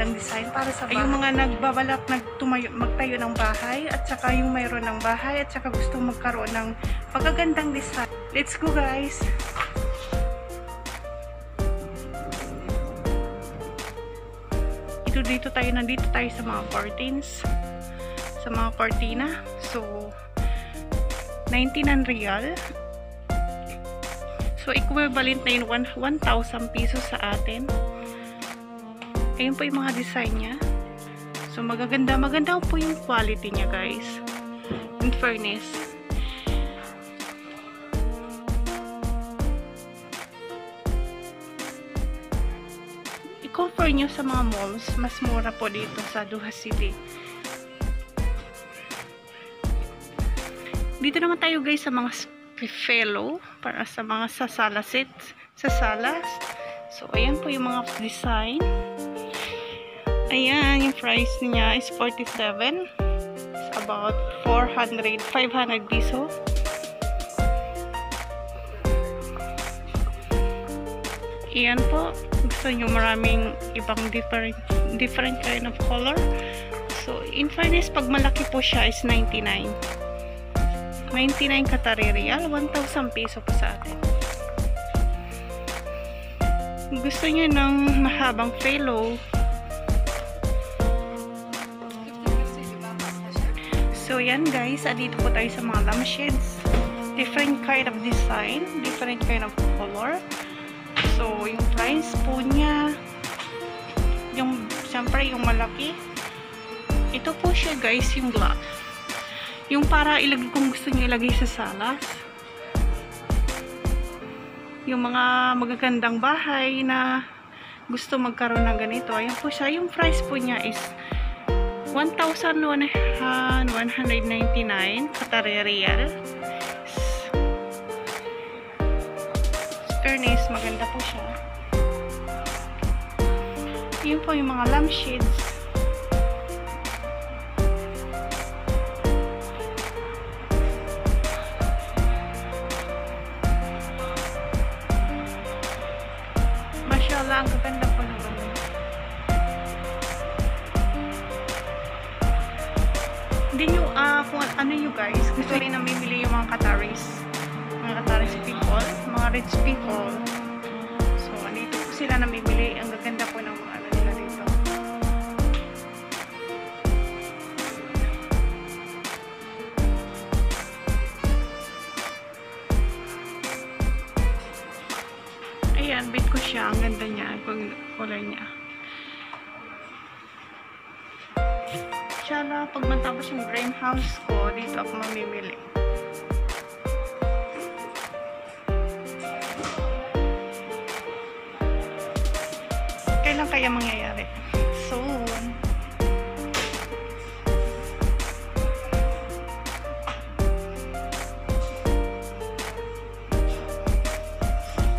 magagandang design para sa bahay. Yung mga nagbabalak magtayo ng bahay, at saka yung mayroon ng bahay, at saka gusto magkaroon ng magagandang design. Let's go guys! Nandito tayo sa mga curtains, sa mga cortina. So 99 real. So equivalent na yun 1,000 pesos sa atin. Ayun po yung mga design niya. So maganda po yung quality niya guys, in fairness. I-compare nyo sa mga malls, mas mura po dito sa Doha City. Dito naman tayo guys sa mga fellow, para sa mga sasala sets, sa salas. So ayan po yung mga design. Ayan, yung price niya is 47. It's about 500 piso. Ayan po, gusto nyo maraming ibang different kind of color. So in fairness, pag malaki po siya is 99 Qatari Riyal, 1,000 peso po sa atin. Gusto nyo ng mahabang fellow. So yan guys, dito po tayo sa mga lampshades. Different kind of design, different kind of color. So yung price po niya, siyempre yung malaki, ito po siya guys, yung black. Yung para kung gusto niyo ilagay sa salas. Yung mga magagandang bahay na gusto magkaroon ng ganito, ayan po siya. Yung price po niya is 1,199 Qatari Riyal. Fairness, maganda po siya. Yun po yung mga lampshades. Mashallah, ang gaganda po ng room. Hindi nyo, kung ano nyo guys, gusto rin namimili yung mga Qataris people, mga rich people. So, andito po sila namimili. Ang gaganda po ng mga ano nila dito. Ayan, bit ko siya. Ang ganda niya. Ang kulay niya. Inshallah, pag matapos yung dream house ko, dito ako mamimili. Kailan kaya mangyayari? Soon.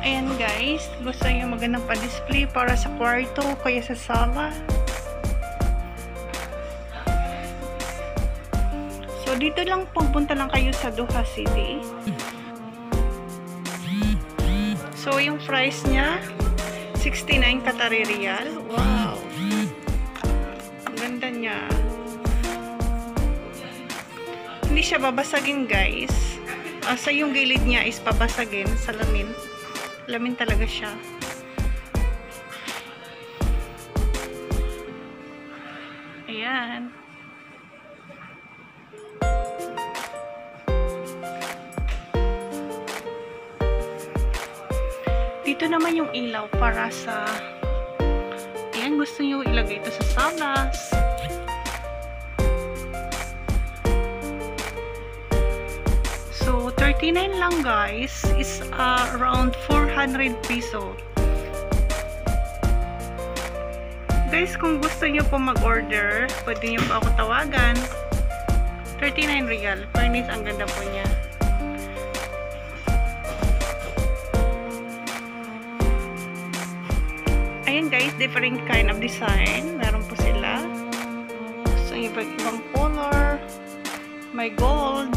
Ayan guys, gusto nyo magandang pa-display para sa kwarto, kaya sa sala. So dito lang, pupunta lang kayo sa Doha City. So yung price niya 69 Qatari Riyal. Wow! Ang ganda niya. Hindi siya babasagin guys. Sa yung gilid niya is babasagin sa lamin. Lamin talaga siya. Ayan. Dito naman yung ilaw para sa, ayan, gusto nyo ilagay ito sa salas. So 39 lang guys, is around 400 peso. Guys, kung gusto nyo po mag-order, pwede nyo po ako tawagan. 39 Riyal. Fairness, ang ganda po niya. Ayan guys, different kind of design. Meron po sila. Gusto nyo ba ibang color? May gold.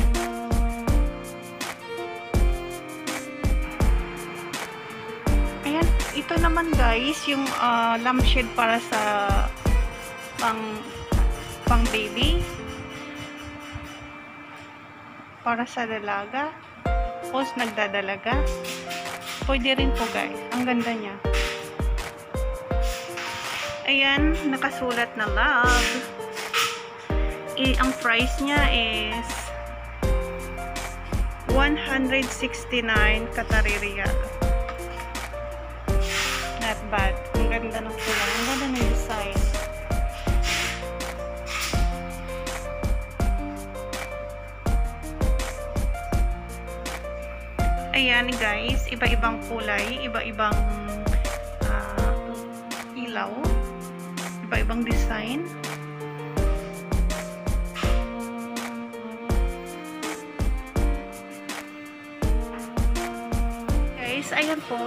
Ayan, ito naman guys, yung lampshade para sa pang baby, para sa dalaga, o nagdadalaga. Pwede rin po guys. Ang ganda niya. Ayan, nakasulat na love. Ang price niya is 169 Qatari riyal. Not bad. Ang ganda ng kulay. Ang ganda ng design. Ayan guys, iba-ibang kulay, iba-ibang ilaw, iba-ibang design. Guys, ayan po,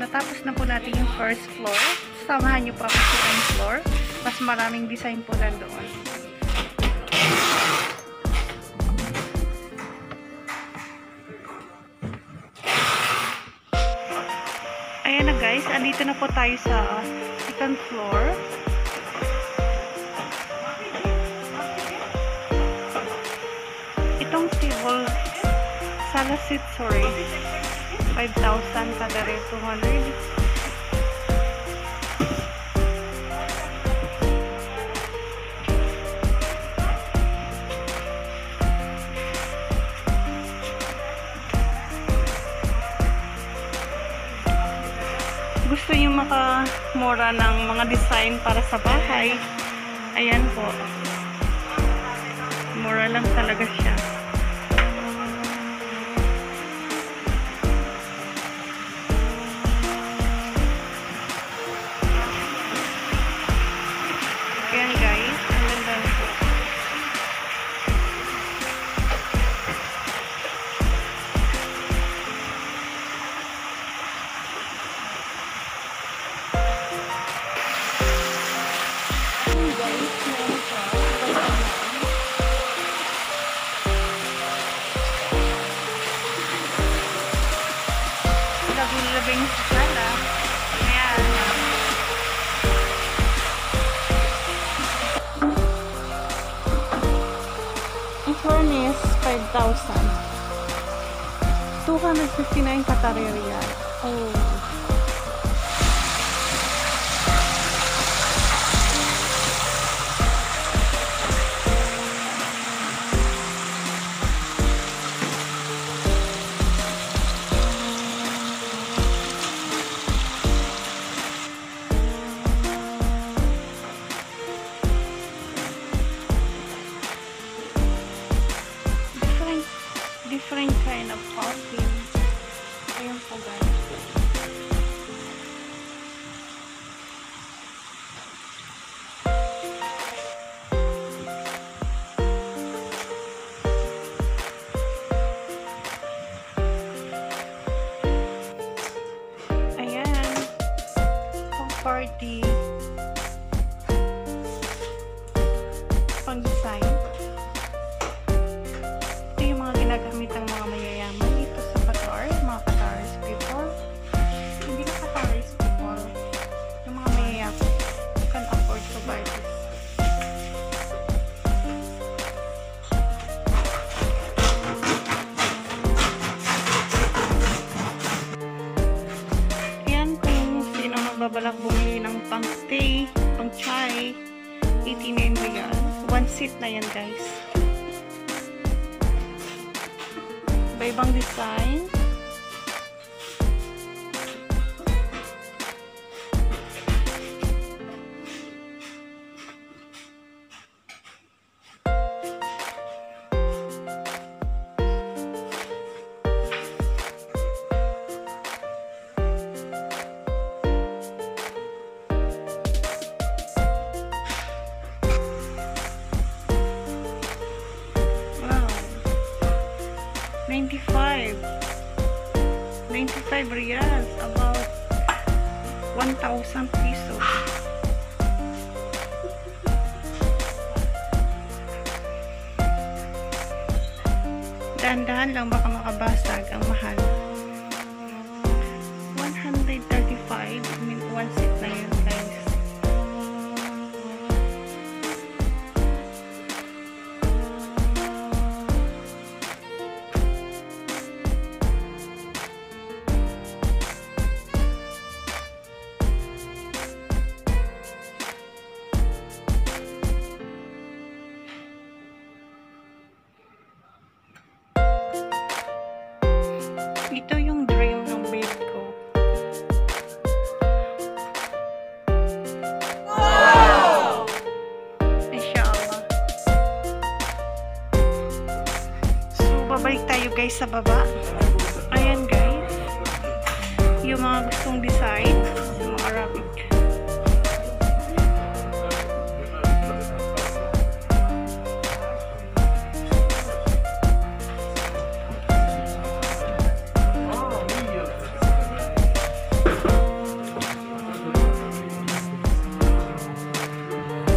natapos na po natin yung first floor. Samahan nyo po ako sa second floor. Mas maraming design po nandoon. Ayan na guys, andito na po tayo sa second floor. Itong table, salasit, sorry, 5,000 Qatari 200. Gusto nyo makamura ng mga design para sa bahay, ayan po, mura lang talaga siya. Ayan guys, ang ganda po. Labing sala. Ayan. Ang floor niya is 5,000. 259 Qatari riyal. Oh. Different kind of coffee. Ayan po guys. Ayan. Pang party. Pang design. Ginagamit ng mga mayayaman dito sa Qatar, mga Qataris people. Hindi na Qataris people, yung mga mayayaman can afford to buy this. Yan, kung sino magbabalak bumili ng pang tea, pang chai, 89 riyal. One seat na yan guys. Ibang design. Wow. 95 riyals, about 1,000 pesos. Dahan-dahan lang, baka makabasag. Ang mahal. 135, I mean, one seat na yun guys. guys sa baba. Ayan guys. Yung mga gustong design sa mga Arabic.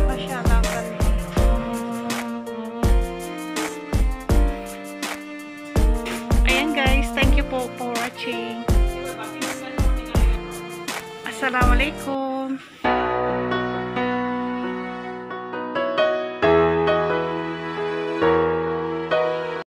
Masyadong ganda. Ayan guys, thank you po for watching. Assalamualaikum.